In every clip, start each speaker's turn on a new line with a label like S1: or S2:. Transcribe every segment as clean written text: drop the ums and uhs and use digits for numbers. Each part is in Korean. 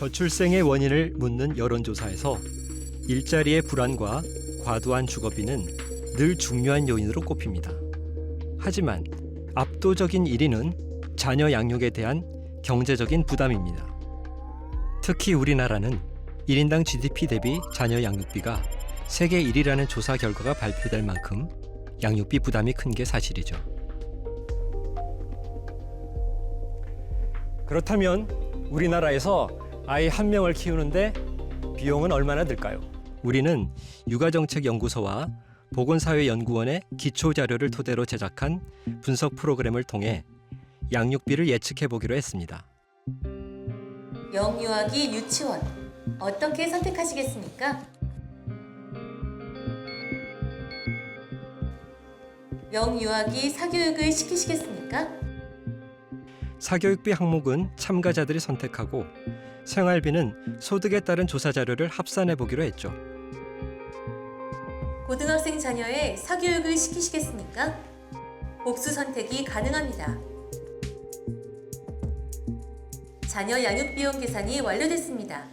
S1: 저출생의 원인을 묻는 여론조사에서 일자리의 불안과 과도한 주거비는 늘 중요한 요인으로 꼽힙니다. 하지만 압도적인 1위는 자녀 양육에 대한 경제적인 부담입니다. 특히 우리나라는 1인당 GDP 대비 자녀 양육비가 세계 1위라는 조사 결과가 발표될 만큼 양육비 부담이 큰 게 사실이죠. 그렇다면 우리나라에서 아이 한 명을 키우는데 비용은 얼마나 들까요? 우리는 육아정책연구소와 보건사회연구원의 기초자료를 토대로 제작한 분석 프로그램을 통해 양육비를 예측해 보기로 했습니다.
S2: 영유아기 유치원 어떻게 선택하시겠습니까? 영유아기 사교육을 시키시겠습니까?
S1: 사교육비 항목은 참가자들이 선택하고 생활비는 소득에 따른 조사 자료를 합산해 보기로 했죠.
S2: 고등학생 자녀의 사교육을 시키시겠습니까? 복수 선택이 가능합니다. 자녀 양육 비용 계산이 완료됐습니다.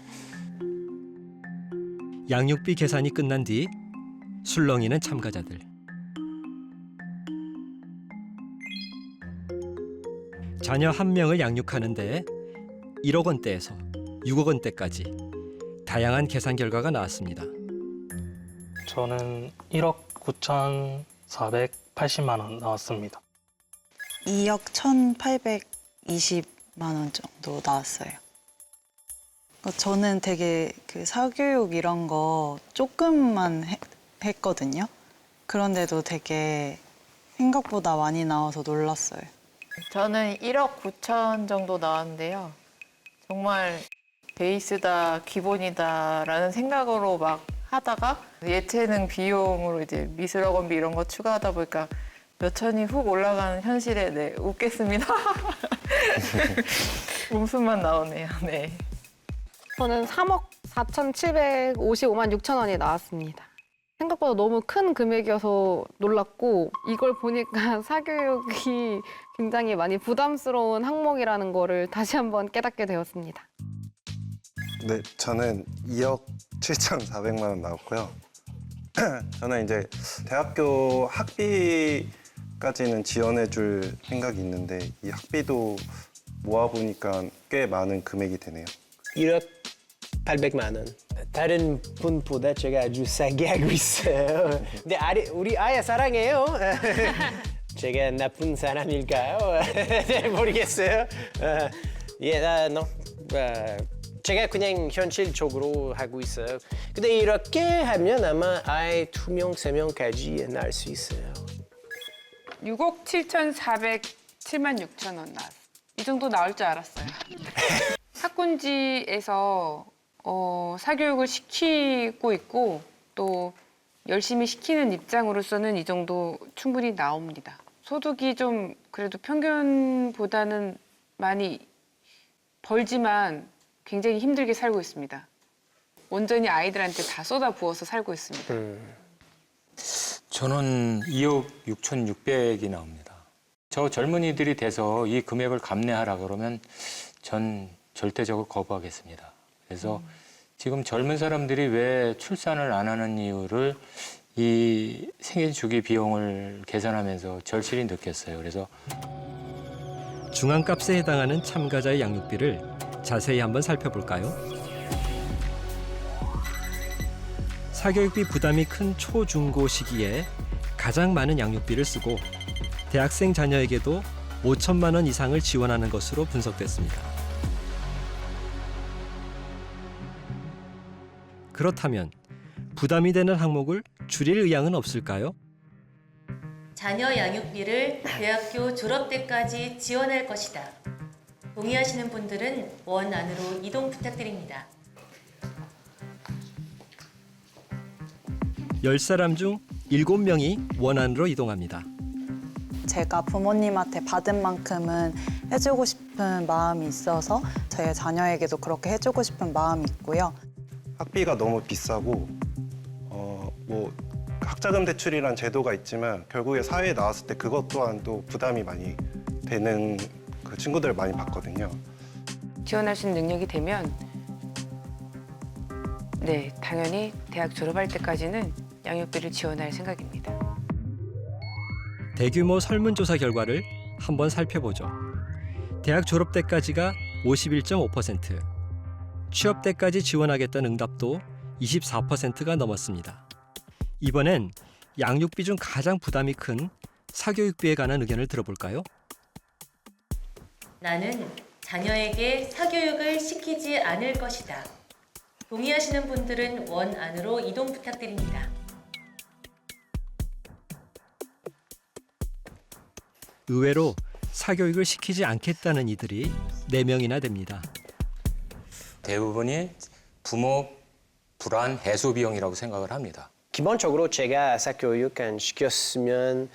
S1: 양육비 계산이 끝난 뒤 술렁이는 참가자들. 자녀 한 명을 양육하는데 1억 원대에서 6억 원대까지 다양한 계산 결과가 나왔습니다.
S3: 저는 1억 9,480만 원 나왔습니다.
S4: 2억 1,820만 원 정도 나왔어요. 저는 되게 그 사교육 이런 거 조금만 했거든요. 그런데도 되게 생각보다 많이 나와서 놀랐어요.
S5: 저는 1억 9천 정도 나왔는데요. 정말 베이스다, 기본이다라는 생각으로 막 하다가 예체능 비용으로 이제 미술학원비 이런 거 추가하다 보니까 몇 천이 훅 올라가는 현실에 네, 웃겠습니다. 웃음만 나오네요. 네.
S6: 저는 3억 4,755만 6천 원이 나왔습니다. 생각보다 너무 큰 금액이어서 놀랐고 이걸 보니까 사교육이 굉장히 많이 부담스러운 항목이라는 거를 다시 한번 깨닫게 되었습니다.
S7: 네, 저는 2억 7,400만 원 나왔고요. 저는 이제 대학교 학비까지는 지원해 줄 생각이 있는데 이 학비도 모아보니까 꽤 많은 금액이 되네요.
S8: 1억 800만 원. 다른 분보다 제가 아주 싸게 하고 있어요. 근데 우리 아야 사랑해요. 제가 나쁜 사람일까요? 모르겠어요. 제가 그냥 현실적으로 하고 있어요. 근데 이렇게 하면 아마 아이 2명, 3명까지 낳을 수 있어요.
S9: 6억 7,407만 6천 원 나왔어요. 이 정도 나올 줄 알았어요. 학군지에서 사교육을 시키고 있고 또 열심히 시키는 입장으로서는 이 정도 충분히 나옵니다. 소득이 좀 그래도 평균보다는 많이 벌지만 굉장히 힘들게 살고 있습니다. 온전히 아이들한테 다 쏟아부어서 살고 있습니다.
S10: 저는 2억 6,600이 나옵니다. 저 젊은이들이 돼서 이 금액을 감내하라 그러면 전 절대적으로 거부하겠습니다. 그래서 지금 젊은 사람들이 왜 출산을 안 하는 이유를 이 생애 주기 비용을 계산하면서 절실히 느꼈어요. 그래서
S1: 중앙값에 해당하는 참가자의 양육비를 자세히 한번 살펴볼까요? 사교육비 부담이 큰 초중고 시기에 가장 많은 양육비를 쓰고 대학생 자녀에게도 5천만 원 이상을 지원하는 것으로 분석됐습니다. 그렇다면 부담이 되는 항목을 줄일 의향은 없을까요?
S2: 자녀 양육비를 대학교 졸업 때까지 지원할 것이다. 동의하시는 분들은 원 안으로 이동 부탁드립니다.
S1: 10사람 중 7명이 원 안으로 이동합니다.
S4: 제가 부모님한테 받은 만큼은 해주고 싶은 마음이 있어서 저희 자녀에게도 그렇게 해주고 싶은 마음이 있고요.
S7: 학비가 너무 비싸고 뭐 학자금 대출이란 제도가 있지만 결국에 사회에 나왔을 때 그것 또한 또 부담이 많이 되는 그 친구들을 많이 봤거든요.
S9: 지원할 수 있는 능력이 되면 네, 당연히 대학 졸업할 때까지는 양육비를 지원할 생각입니다.
S1: 대규모 설문조사 결과를 한번 살펴보죠. 대학 졸업 때까지가 51.5%, 취업 때까지 지원하겠다는 응답도 24%가 넘었습니다. 이번엔 양육비 중 가장 부담이 큰 사교육비에 관한 의견을 들어볼까요?
S2: 나는 자녀에게 사교육을 시키지 않을 것이다. 동의하시는 분들은 원 안으로 이동 부탁드립니다.
S1: 의외로 사교육을 시키지 않겠다는 이들이 4명이나 됩니다.
S10: 대부분이 부모 불안 해소 비용이라고 생각을 합니다.
S8: 기본적으로 제가 사교육 안 시켰으면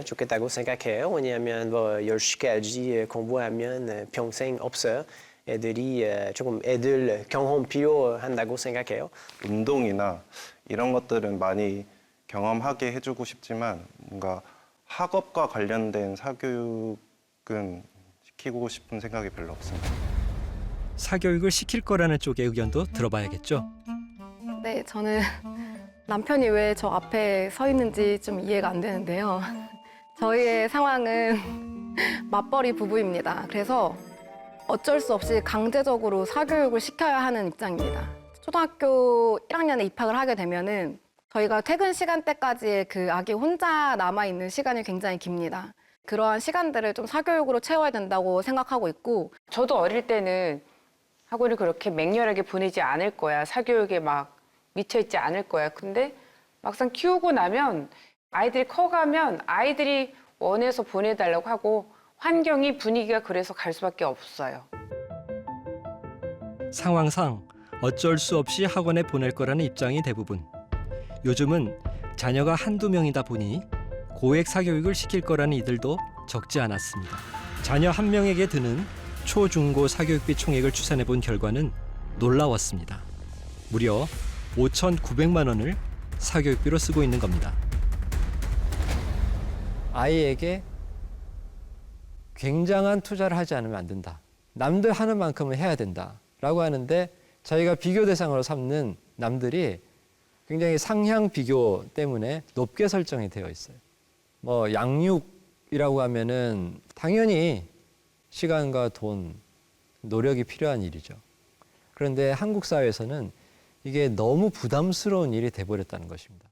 S8: 좋겠다고 생각해요. 왜냐하면 뭐 10시까지 공부하면 평생 없어요. 애들이 조금 애들 경험 필요한다고 생각해요.
S7: 운동이나 이런 것들은 많이 경험하게 해주고 싶지만 뭔가 학업과 관련된 사교육은 시키고 싶은 생각이 별로 없습니다.
S1: 사교육을 시킬 거라는 쪽의 의견도 들어봐야겠죠.
S6: 네, 저는 남편이 왜 저 앞에 서 있는지 좀 이해가 안 되는데요. 저희의 상황은 맞벌이 부부입니다. 그래서 어쩔 수 없이 강제적으로 사교육을 시켜야 하는 입장입니다. 초등학교 1학년에 입학을 하게 되면은 저희가 퇴근 시간대까지의 그 아기 혼자 남아있는 시간이 굉장히 깁니다. 그러한 시간들을 좀 사교육으로 채워야 된다고 생각하고 있고,
S9: 저도 어릴 때는 학원을 그렇게 맹렬하게 보내지 않을 거야. 사교육에 막 미쳐있지 않을 거야. 근데 막상 키우고 나면 아이들이 커가면 아이들이 원해서 보내달라고 하고 환경이 분위기가 그래서 갈 수밖에 없어요.
S1: 상황상 어쩔 수 없이 학원에 보낼 거라는 입장이 대부분. 요즘은 자녀가 한두 명이다 보니 고액 사교육을 시킬 거라는 이들도 적지 않았습니다. 자녀 한 명에게 드는 초, 중고 사교육비 총액을 추산해 본 결과는 놀라웠습니다. 무려 5,900만 원을 사교육비로 쓰고 있는 겁니다.
S3: 아이에게 굉장한 투자를 하지 않으면 안 된다. 남들 하는 만큼은 해야 된다라고 하는데 저희가 비교 대상으로 삼는 남들이 굉장히 상향 비교 때문에 높게 설정이 되어 있어요. 뭐 양육이라고 하면은 당연히 시간과 돈, 노력이 필요한 일이죠. 그런데 한국 사회에서는 이게 너무 부담스러운 일이 돼버렸다는 것입니다.